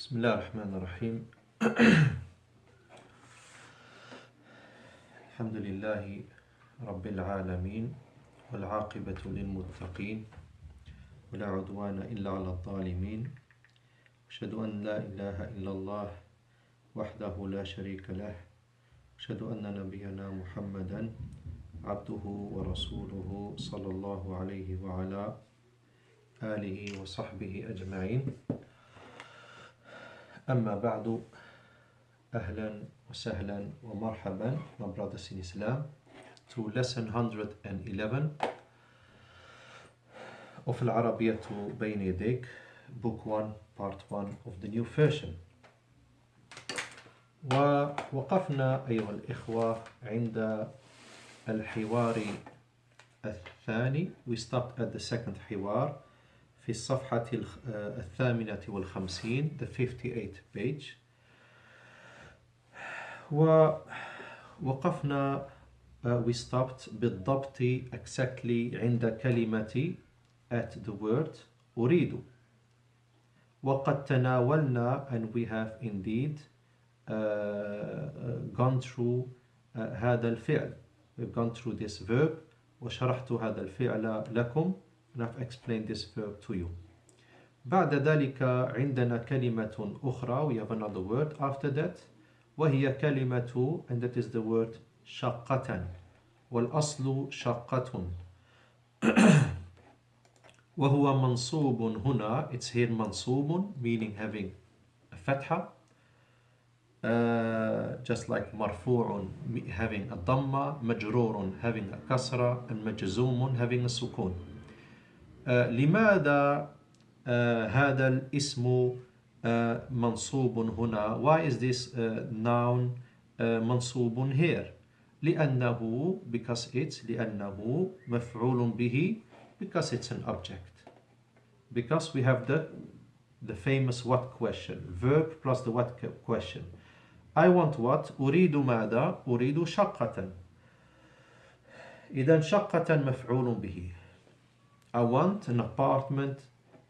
بسم الله الرحمن الرحيم. الحمد لله رب العالمين والعاقبة للمتقين ولا عدوان إلا على الظالمين. أشهد أن لا إله إلا الله وحده لا شريك له. أشهد أن نبينا محمدا عبده ورسوله صلى الله عليه وعلى آله وصحبه أجمعين. أما بعد، أهلا وسهلا ومرحبا, my brothers in Islam, to lesson 111 of Arabiyyah to Bayna Yadayk, book 1, part 1 of the new version. ووقفنا أيها الإخوة عند الحوار الثاني. We stopped at the second حوار في الصفحة 58, the 58th page. ووقفنا we stopped بالضبط exactly عند كلمة at the word أريد. وقد تناولنا, and we have indeed gone through هذا الفعل. We've gone through this verb. وشرحت هذا الفعل لكم, and I've explained this verb to you. بعد ذلك عندنا كلمة أخرى, we have another word after that, وهي كلمة, and that is the word شقة. والأصل شقة. وهو منصوب هنا, it's here منصوب, meaning having a fatha, just like مرفوع having a ضمة, مجرور having a كسرة, and مجزوم having a سكون. لماذا هذا الاسم منصوب هنا? Why is this noun منصوب here? لأنه, because it's, لأنه مفعول به, because it's an object. Because we have the famous what question, verb plus the what question. I want what? أريد ماذا? أريد شقة. إذن شقة مفعول به. I want an apartment.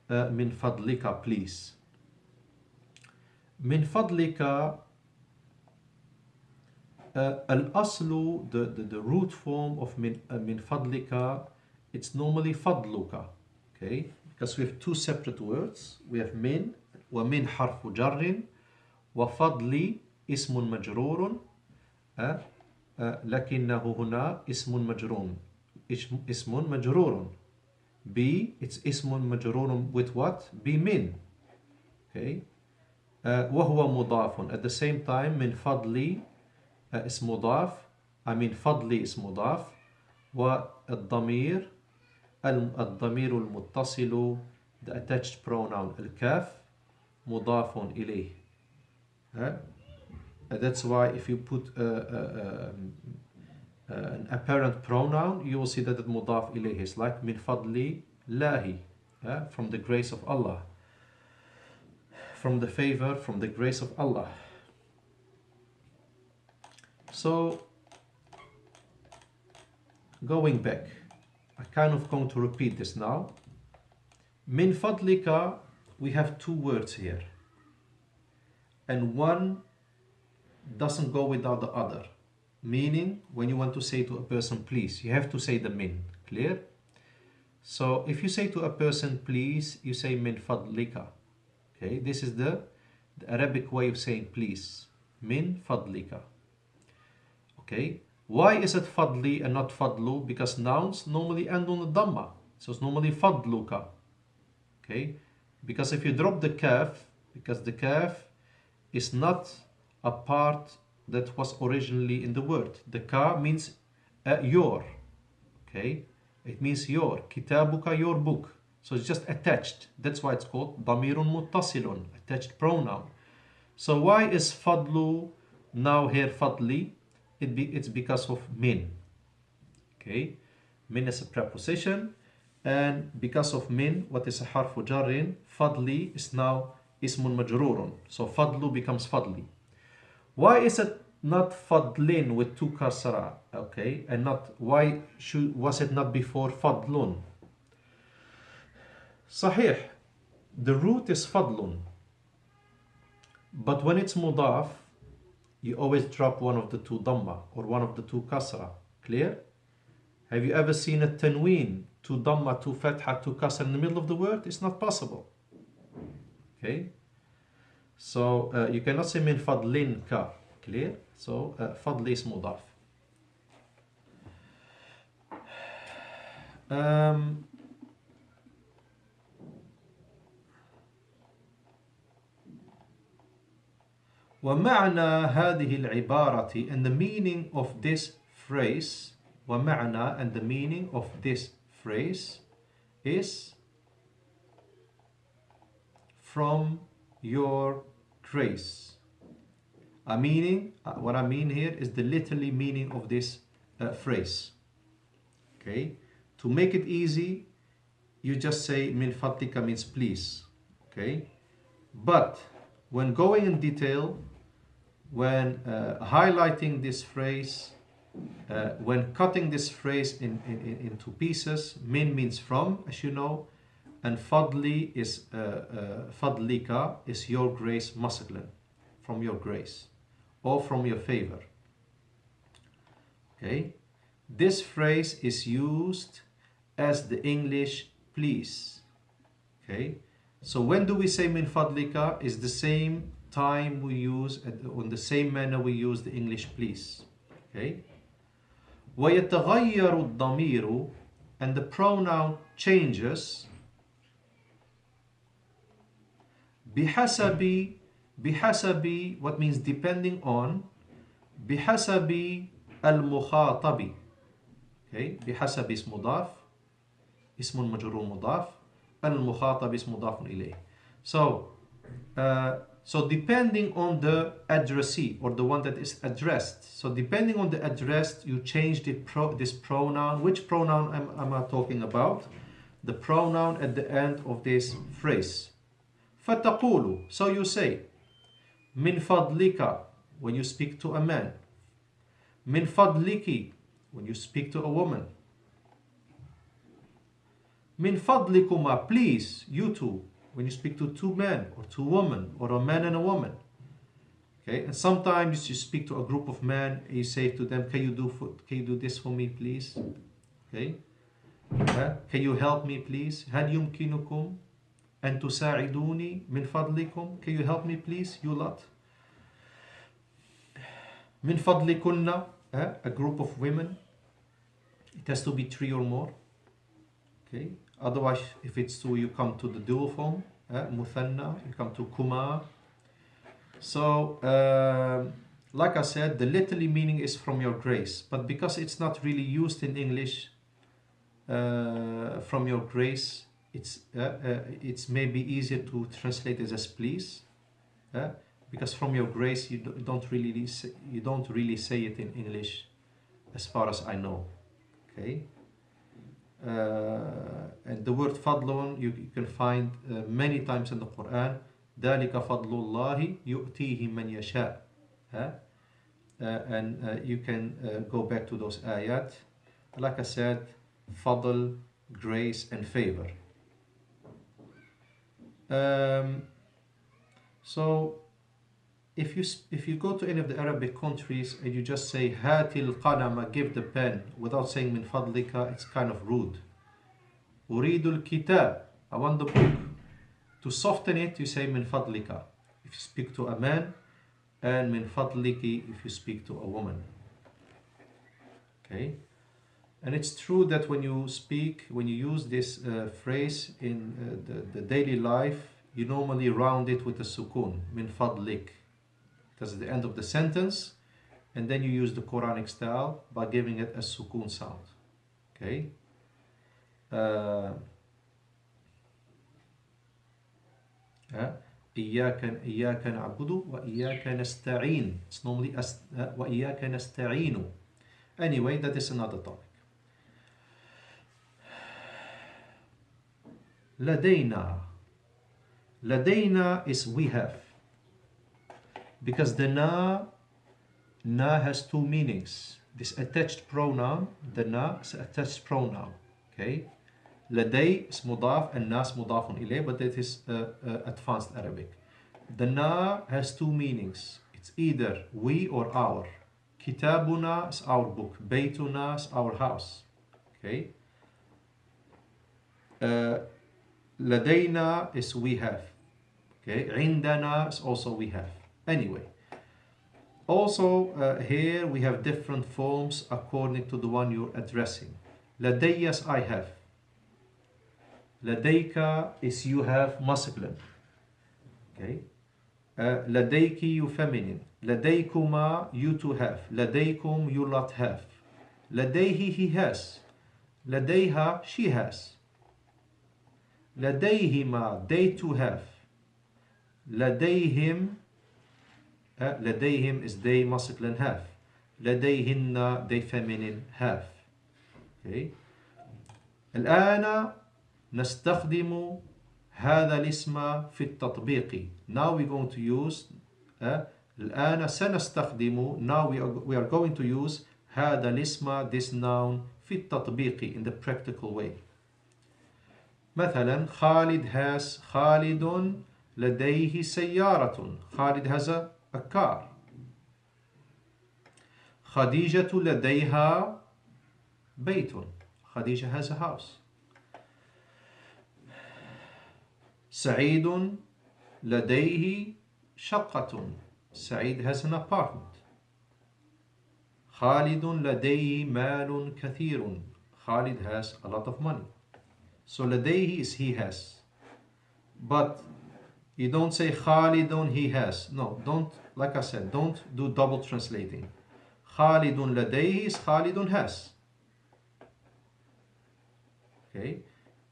من فضلك, please. من فضلك, الأصل, the root form of من فضلك, it's normally فضلك. Okay, because we have two separate words. We have من, ومن حرف جر, وفضلي اسم مجرور, لكنه هنا اسم مجرور. اسم مجرور. B, it's اسم مجرور with what? بمن. Okay. وهو مضاف. At the same time, من فضلي is مضاف. I mean فضلي is مضاف. والضمير, الضمير المتصل, the attached pronoun الكاف, مضاف إليه. That's why if you put an apparent pronoun, you will see that it مضاف إليه is like من فضل الله, from the grace of Allah, from the favor, from the grace of Allah. So going back, I kind of going to repeat this now. من فضلك, we have two words here, and one doesn't go without the other. Meaning, when you want to say to a person please, you have to say the min. Clear? So if you say to a person please, you say min fadlika. Okay, this is the Arabic way of saying please. Min fadlika. Okay, why is it fadli and not fadlu? Because nouns normally end on the dhamma, so it's normally fadluka. Okay, because if you drop the kaf, because the kaf is not a part that was originally in the word. The ka means your. Okay, it means your. Kitabuka, your book. So it's just attached. That's why it's called damirun muttasilun, attached pronoun. So why is fadlu now here fadli? It's because of min. Okay, min is a preposition, and because of min, what is a harfu jarrin? Fadli is now ismun majrurun. So fadlu becomes fadli. Why is it not fadlin with two kasra? Okay, and not, why was it not before fadlun? Sahih, the root is fadlun. But when it's mudaf, you always drop one of the two dhamma or one of the two kasra. Clear? Have you ever seen a tanween, two dhamma, two fatha, two kasra in the middle of the word? It's not possible. Okay? So you cannot say min fadlin ka. Clear? So fadli is mudaf. ومعنى هذه العبارة, and the meaning of this phrase, ومعنى, and the meaning of this phrase is from your grace. What I mean here is the literally meaning of this phrase. Okay, to make it easy, you just say min fadlika means please. Okay, but when going in detail, when highlighting this phrase, when cutting this phrase into pieces, min means from, as you know, and fadli is fadlika is your grace masculine, from your grace or from your favor. Okay, this phrase is used as the English please. Okay, so when do we say min fadlika? Is the same time we use, on the same manner we use the English please. Okay, ويتغير الضمير, and the pronoun changes بحسب, what means depending on, بحسب المخاطب. Okay, بحسب is مضاف, اسم مجرور مضاف, المخاطب is مضاف إليه. So depending on the addressee, or the one that is addressed. So depending on the addressed, you change this pronoun. Which pronoun am I talking about? The pronoun at the end of this phrase. فَتَقُولُ, so you say, مِنْ فَضْلِكَ, when you speak to a man. مِنْ فَضْلِكِ, when you speak to a woman. مِنْ فَضْلِكُمَا, please, you two, when you speak to two men or two women, or a man and a woman. Okay, and sometimes you speak to a group of men, and you say to them, can you do this for me, please? Okay, can you help me, please? هل يمكنكم أن تساعدوني من فضلكم? Can you help me, please, you lot? من فضلكن, a group of women. It has to be 3 or more. Okay, otherwise, if it's 2, you come to the dual form, muthanna, you come to kuma. So, like I said, the literally meaning is from your grace, but because it's not really used in English, from your grace, it's maybe easier to translate it as please, because from your grace you don't really say it in English, as far as I know. Okay, and the word fadlun you can find many times in the Quran. ذلك فضل الله يؤتيه من يشاء. And you can go back to those ayat. Like I said, fadl, grace and favor. So if you go to any of the Arabic countries and you just say hatil qalama, give the pen, without saying min fadlika, it's kind of rude. Uridul kitab, I want the book. To soften it, you say min fadlika if you speak to a man, and min fadliki if you speak to a woman. Okay, and it's true that when you use this phrase in the daily life, you normally round it with a sukun, min fadlik. That's at the end of the sentence, and then you use the Quranic style by giving it a sukun sound. Okay. إياك نعبد وإياك نستعين. It's normally وإياك نستعين. Anyway, that is another topic. لدينا. لدينا is we have. Because the na has 2 meanings. This attached pronoun, the na is attached pronoun. Okay. لدي is mudaf and nas mudafun ilayh, but that is advanced Arabic. The na has two meanings. It's either we or our. Kitabuna is our book. Baytuna is our house. Okay. Ladayna is we have. Okay. Indana is also we have. Anyway. Also here we have different forms according to the one you're addressing. Ladayya is I have. Ladayka is you have masculine. Okay. Ladayki you feminine. Ladaykuma you two have. Ladaykum you lot have. Ladayhi he has. Ladayha she has. Ladayhima they two have. Ladayhim ladayhim is they masculine have. Ladayhinna they feminine have. Okay. الآن نستخدم هذا الاسم في التطبيق. Now we're going to use الآن سنستخدم. Now we are going to use هذا الاسم, this noun, في التطبيق, in the practical way. مثلا خالد has خالد لديه سيارة. Khalid has a car. خديجة لديها بيت. Khadija has a house. سعيد لديه شقة. Saeed has an apartment. خالد لديه مال كثير. Khalid has a lot of money. So لديه is he has. But you don't say Khalidun he has. No, don't, like I said, don't do double translating. Khalidun لديه is Khalidun has. Okay,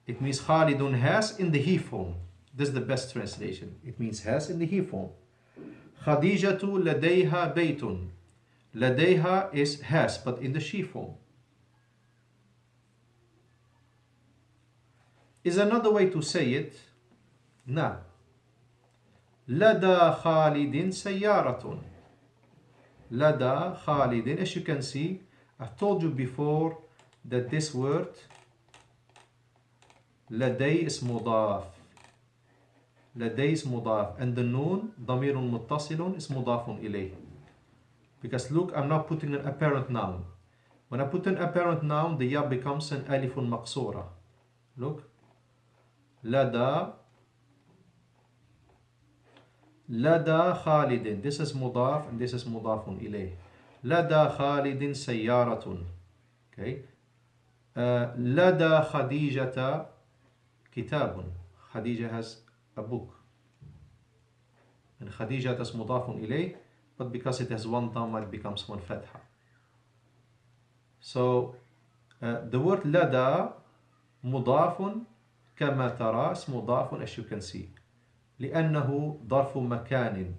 it means Khalidun has in the he form. This is the best translation. It means has in the he form. Khadijatu ladayha baytun. Ladayha is has, but in the she form. Is another way to say it. Na. Lada Khalidin sayyaratun. Lada Khalidin. As you can see, I've told you before that this word لدي is مضاف. لدي is مضاف, and the noon ضمير متصل is مضاف إليه. Because look, I'm not putting an apparent noun. When I put an apparent noun, the ya becomes an alif مقصورة. Look. لدى لدى خالد. This is مضاف and this is مضاف إليه. لدى خالد سيارة. Okay. لدى خديجة كتاب. Khadija has a book. And Khadija is مضاف إليه, but because it has one dhamma, it becomes one fatha. So the word لدى مضاف كما ترى is مضاف, as you can see. لأنه ظرف مكان,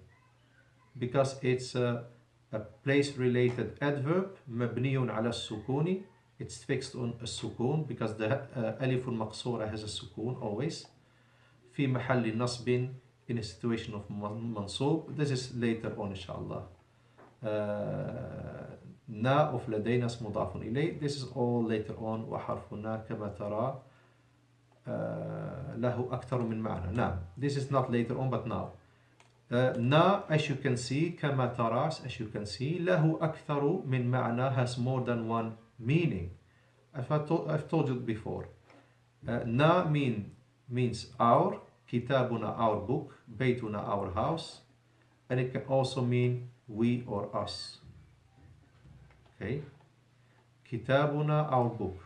because it's a place related adverb مبني على السكون. It's fixed on a sukun because the alif al-maqsura has a sukun always. في محل نصب, in a situation of mansub. This is later on inshallah. Na of لدينا is مضاف إليه. This is all later on. وحرف نا كما ترى له أكثر من معنى. نعم. This is not later on but now. Na, as you can see, كما ترى, as you can see, له أكثر من معنى, has more than one meaning. I've told you before. Na means our, kitabuna our book, baytuna our house, and it can also mean we or us. Okay, kitabuna our book.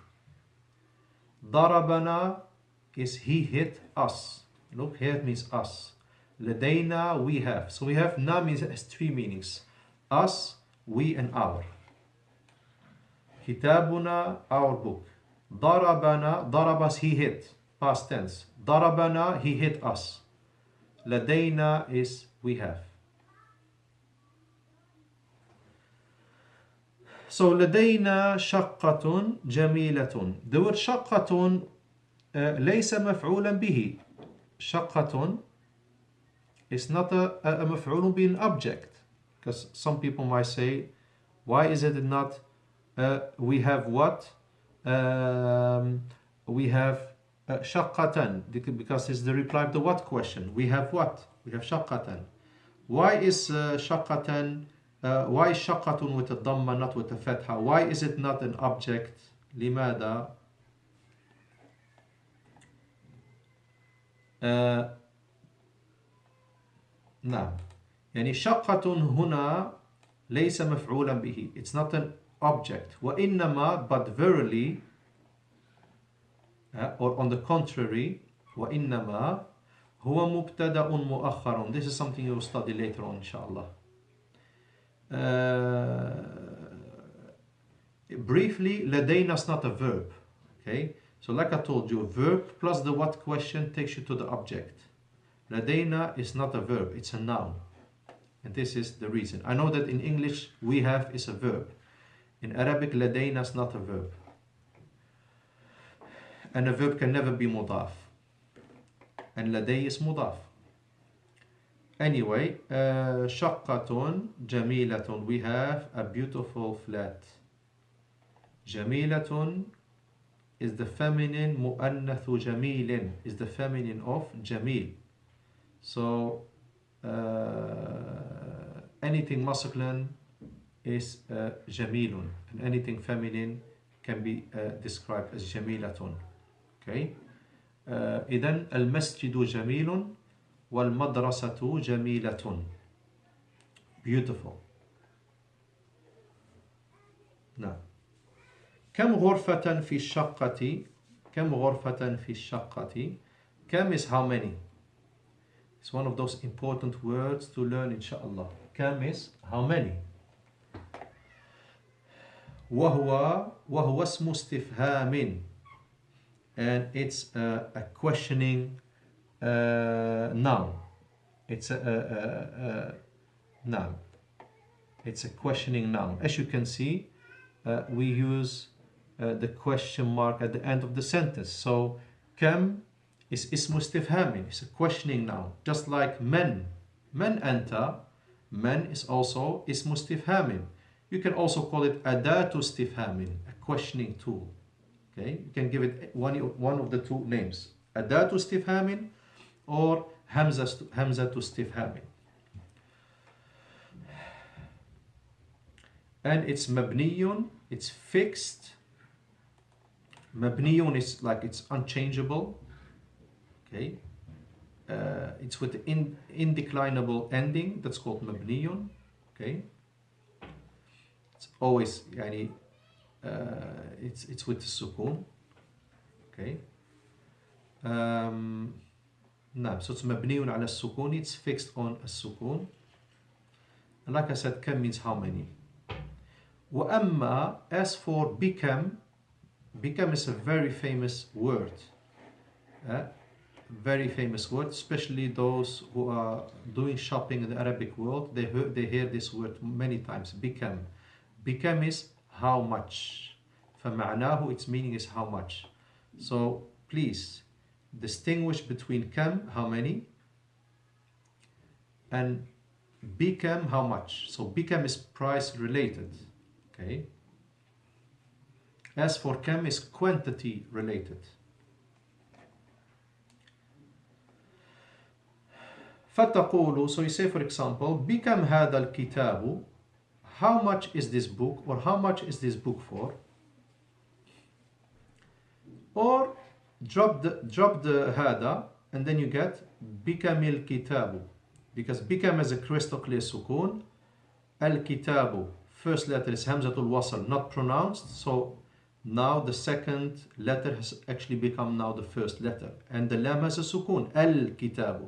Darabana is he hit us. Look, here it means us. Ladayna we have. So we have na means has three meanings: us, we, and our. Kitabuna our book. Darabana, darabas he hit, past tense. Darabana he hit us. Ladayna is we have. So لدينا شقة جميلة. The word شقة ليس مفعولا به. شقة is not a مفعول به object, because some people might say, why is it not we have what? We have شقة, because it's the reply of the what question. We have what? We have shaqqatan. Why is shaqqatan? Why is shaqqatun with a dhamma, not with a fatha? Why is it not an object? لماذا؟ نعم. يعني شقة هنا ليس مفعولا به. It's not an object. وإنما, but verily, or on the contrary, وإنما هو مبتدأ مؤخر. This is something you will study later on, inshallah. Briefly, لدينا is not a verb. Okay, so like I told you, verb plus the what question takes you to the object. لدينا is not a verb, it's a noun. And this is the reason. I know that in English we have is a verb. In Arabic, لدينا is not a verb. And a verb can never be mudaf. And لدي is mudaf. Anyway, شقة جميلة. We have a beautiful flat. جميلة is the feminine. مؤنث جميل is the feminine of جميل. So anything masculine is جميل, and anything feminine can be described as جميلة. Okay. إذن المسجد جميل والمدرسة جميلة. Beautiful. نعم. كم غرفة في الشقة؟ كم غرفة في الشقة؟ كم is how many? It's one of those important words to learn, inshallah. كم is how many? وهو اسم استفهام, and it's a questioning noun. It's a noun. It's a questioning noun. As you can see, we use the question mark at the end of the sentence. So كم is اسم استفهام. It's a questioning noun. Just like من أنت. من is also اسم استفهام. You can also call it أداة استفهام, a questioning tool. Okay, you can give it one of the two names, أداة استفهام or همزة استفهام. And it's مبني, it's fixed. مبني is like it's unchangeable. Okay, it's with the indeclinable ending. That's called مبني. Okay, it's always يعني it's with the sukun. Okay. نعم. So it's مبني على السكون. It's fixed on a sukun. And like I said, كم means how many. وأما, as for become is a very famous word. Very famous word, especially those who are doing shopping in the Arabic world. They hear this word many times. Become is how much. فمعناه, its meaning is how much. So please distinguish between كم, how many, and become, how much. So become is price related. Okay. As for كم is quantity related. فتقول, so you say for example, بكم هذا الكتاب? How much is this book, or how much is this book for? Or drop the هذا and then you get بكم الكتاب, because بكم has a crystal clear sukun. الكتاب, first letter is همزة الوصل, not pronounced, so now the second letter has actually become now the first letter, and the lam has a sukun, الكتاب.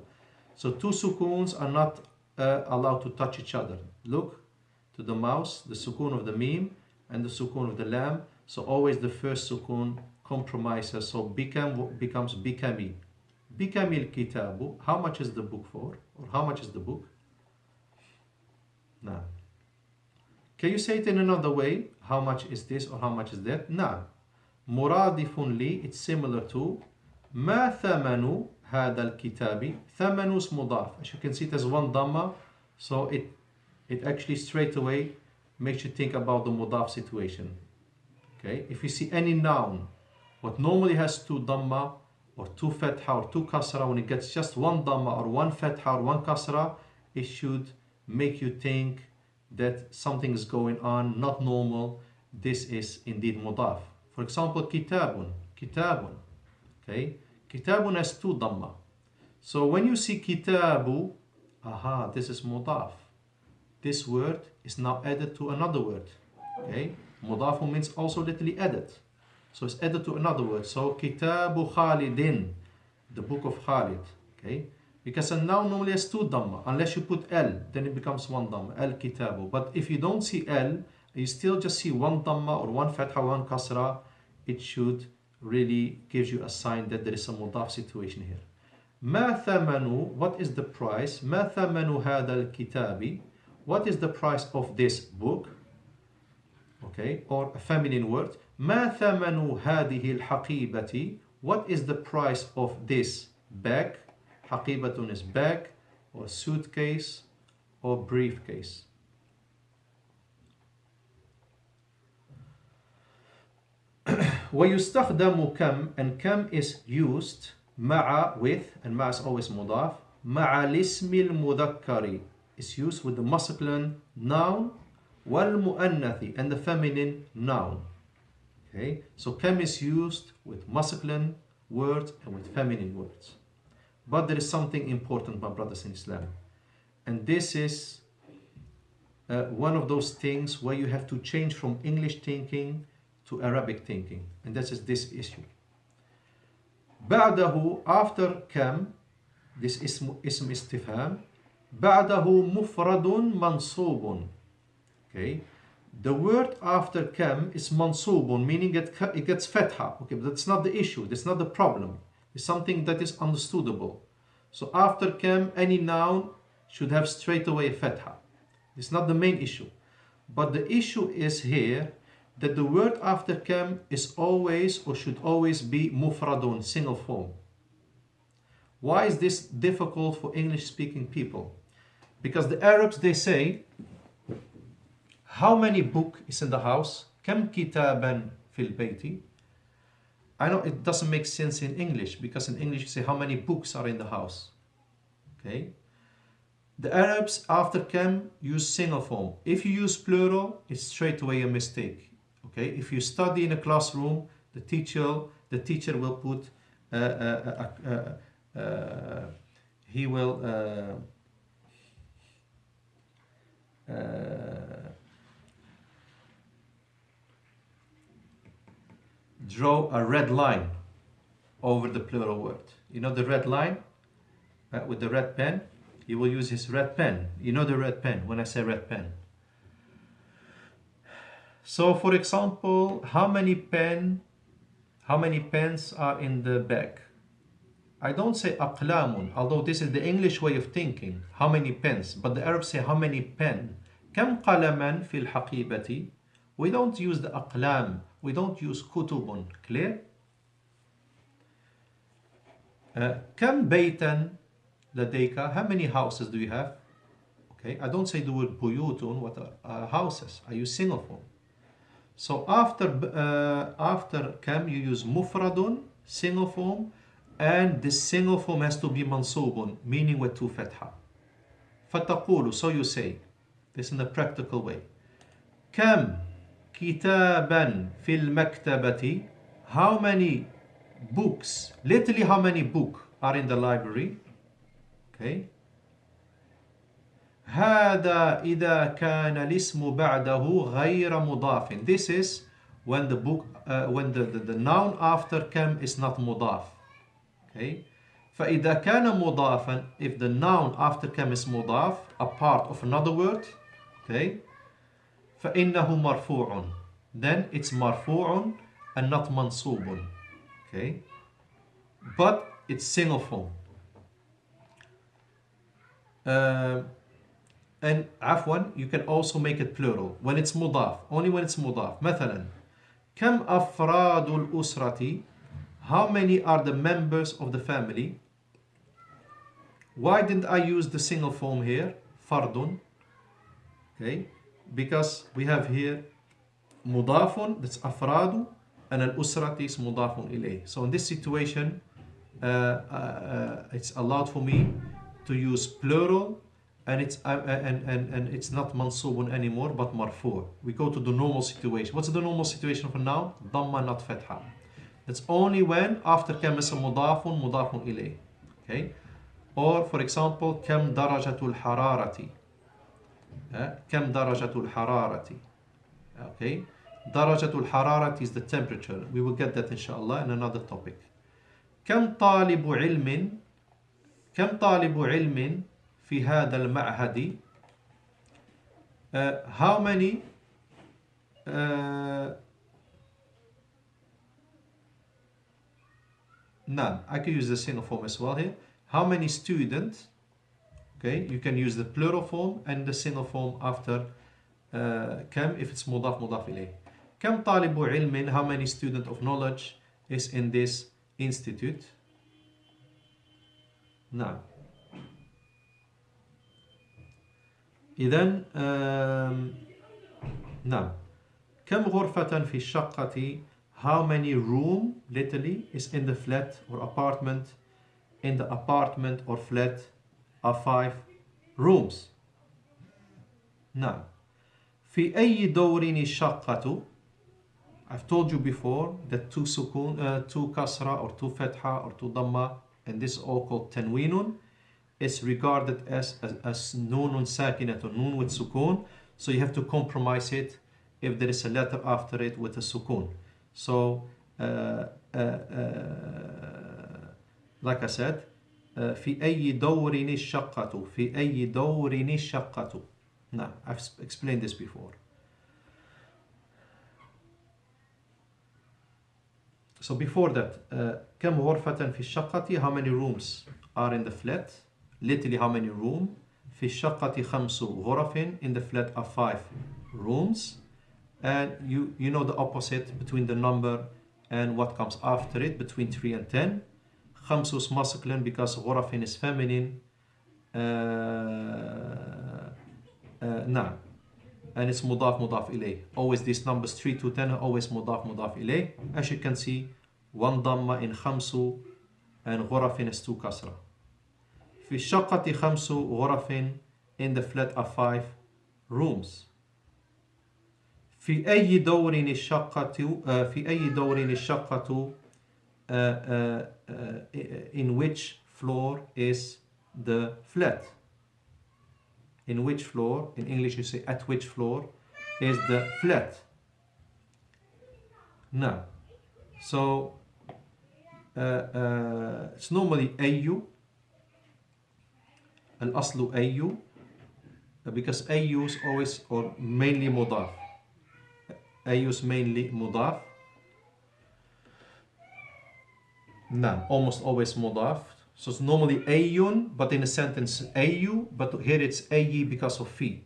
So two sukuns are not allowed to touch each other. Look to the mouse, the sukun of the meme and the sukun of the lam. So always the first sukun compromises. So becomes bikami. Bikami al-kitabu. How much is the book for? Or how much is the book? Nah. Can you say it in another way? How much is this or how much is that? Nah. Muradifun li, it's similar to ما ثمن هذا الكتاب. ثمن is مضاف. As you can see, it has one dhamma, so it actually straight away makes you think about the mudaf situation. Okay, if you see any noun what normally has two dhamma, or two fatha or two kasra, when it gets just one dhamma or one fatha or one kasra, it should make you think that something is going on, not normal. This is indeed mudaf. For example, kitabun, kitabun. Okay, kitabun has two dhamma. So when you see kitabu, aha, this is mudaf. This word is now added to another word. Okay, mudafu means also literally added. So it's added to another word. So kitabu Khalidin, the book of Khalid. Okay, because a noun normally has two dhamma. Unless you put L, then it becomes one dhamma. Al kitabu. But if you don't see L, you still just see one dhamma or one fatha, one kasra, it should really gives you a sign that there is a mudaf situation here. ما ثمن, what is the price? ما ثمن هذا الكتاب? What is the price of this book? Okay, or a feminine word. ما ثمن هذه الحقيبة? What is the price of this bag? حقيبة is bag or suitcase or briefcase. ويستخدم كم, and كم is used مع with, and مع is always مضاف, مع الاسم المذكر is used with the masculine noun والمؤنث and the feminine noun. Okay, so كم is used with masculine words and with feminine words. But there is something important, my brothers in Islam, and this is one of those things where you have to change from English thinking to Arabic thinking, and that is this issue. بعده, after كم, this اسم استفهام, بعده مفرد منصوب. Okay, the word after كم is منصوب, meaning it gets fatha. Okay, but that's not the issue, that's not the problem. It's something that is understandable. So after كم, any noun should have straight away a fatha. It's not the main issue. But the issue is here that the word after كم is always or should always be mufradun, single form. Why is this difficult for English speaking people? Because the Arabs, they say, how many book is in the house? كم كتابا في البيت? I know it doesn't make sense in English, because in English you say how many books are in the house. Okay? The Arabs after كم use single form. If you use plural, it's straight away a mistake. Okay? If you study in a classroom, the teacher will put he will draw a red line over the plural word. You know the red line with the red pen? He will use his red pen. You know the red pen when I say red pen. So for example, how many pens are in the bag? I don't say aqlamun, although this is the English way of thinking, how many pens, but the Arabs say how many pen. كم قلما في الحقيبة? We don't use the aqlam, we don't use kutubun. Clear? كم بيتا لديك? How many houses do you have? Okay, I don't say the word buyutun, what are houses? I use single form. So after كم you use mufradun, single form, and this single form has to be mansubun, meaning with two fatha. فتقول, so you say this in a practical way. كم كتابا في المكتبة? How many books, literally how many books are in the library? Okay. هذا إذا كان الاسم بعده غير مضاف. This is when the book, when the noun after كم is not مضاف. Okay. فإذا كان مضافا, if the noun after كم is مضاف, a part of another word, okay, فإنه مرفوع, then it's مرفوع and not منصوب. Okay, but it's single form. And عفوا, you can also make it plural when it's مضاف, only when it's مضاف. مثلا كم أفراد الأسرة? How many are the members of the family? Why didn't I use the single form here? فردٌ. Okay, because we have here مضاف, that's أفراد, and الأسرة is مضاف إليه. So in this situation, it's allowed for me to use plural, and it's not mansubun anymore, but marfu'. We go to the normal situation. What's the normal situation for now? Dhamma, not fatha. That's only when after kam is mudafun ilayh. Okay? Or for example, kam darajatul hararati. Kam darajatul hararati. Okay? Darajatul hararati is the temperature. We will get that inshallah in another topic. كم طالب علم كم طالب علم في هذا المعهد. How many نعم, I can use the single form as well here. How many students? Okay, you can use the plural form and the single form after كم if it's مضاف إليه. كم طالب علم, how many student of knowledge is in this institute. نعم. إذن نعم. كم غرفة في الشقة, how many room literally is in the flat or apartment. In the apartment or flat are 5 rooms. نعم. في أي دور الشقة. I've told you before that 2 sukun, 2 kasra or 2 fatha or 2 dhamma, and this is all called tanweenun, is regarded as noonun sakinatun, noon with sukun. So you have to compromise it if there is a letter after it with a sukun. So like I said, في أي دور الشقة, في أي دور الشقة. Now, I've explained this before. So before that, كم غرفة في الشقة, how many rooms are in the flat? Literally how many rooms? في الشقة 5 غرف, in the flat are 5 rooms. And you know the opposite between the number and what comes after it, between 3 and 10. 5 is masculine because غرف is feminine. نعم. And it's mudaf ilayh. Always these numbers 3 to 10 are always mudaf ilayh. As you can see, 1 dhamma in khamsu and ghurafin is 2 kasra. في الشقة 5 غرف, in the flat are 5 rooms. في أي دور الشقة, في أي دور الشقة, in which floor is the flat? In which floor, in English you say at which floor is the flat. Now, so it's normally أيو, الأصل أيو, because أيو is always or mainly مضاف. أيو is mainly مضاف. Now, almost always مضاف. So it's normally أيٌ, but in a sentence أيُ, but here it's أي because of في.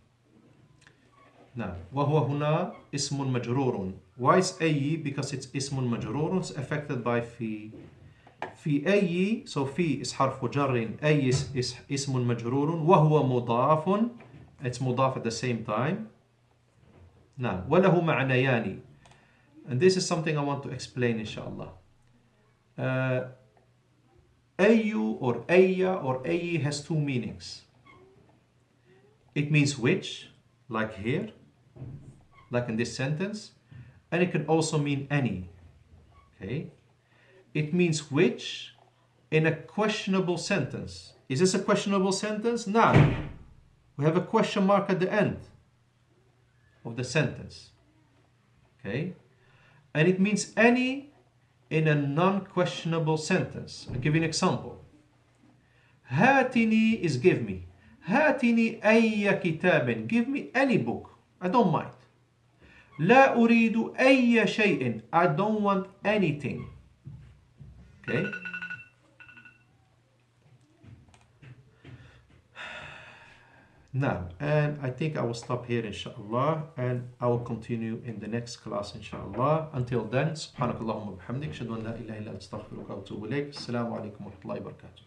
Now, وهو هنا اسم مجرور. Why is أي? Because it's اسم مجرور, it's affected by في. في أي, so في is حرف جر, أي is اسم مجرور, وهو مضاف, it's مضاف at the same time. Now, وله معنيان. And this is something I want to explain inshallah. أيو or أيا or أي has 2 meanings. It means which, like here, like in this sentence, and it can also mean any. Okay? It means which in a questionable sentence. Is this a questionable sentence? No. We have a question mark at the end of the sentence. Okay? And it means any in a non-questionable sentence. I'll give you an example. هاتني is give me. هاتني أي كتاب. Give me any book. I don't mind. لا أريد أي شيء. I don't want anything. Okay? Now, and I think I will stop here inshallah, and I will continue in the next class inshallah. Until then, subhanak Allahumma bihamdik, ashhadu an la ilaha illa anta astaghfiruka wa atubu ilayk. Assalamu alaikum wa rahmatullahi wa barakatuh.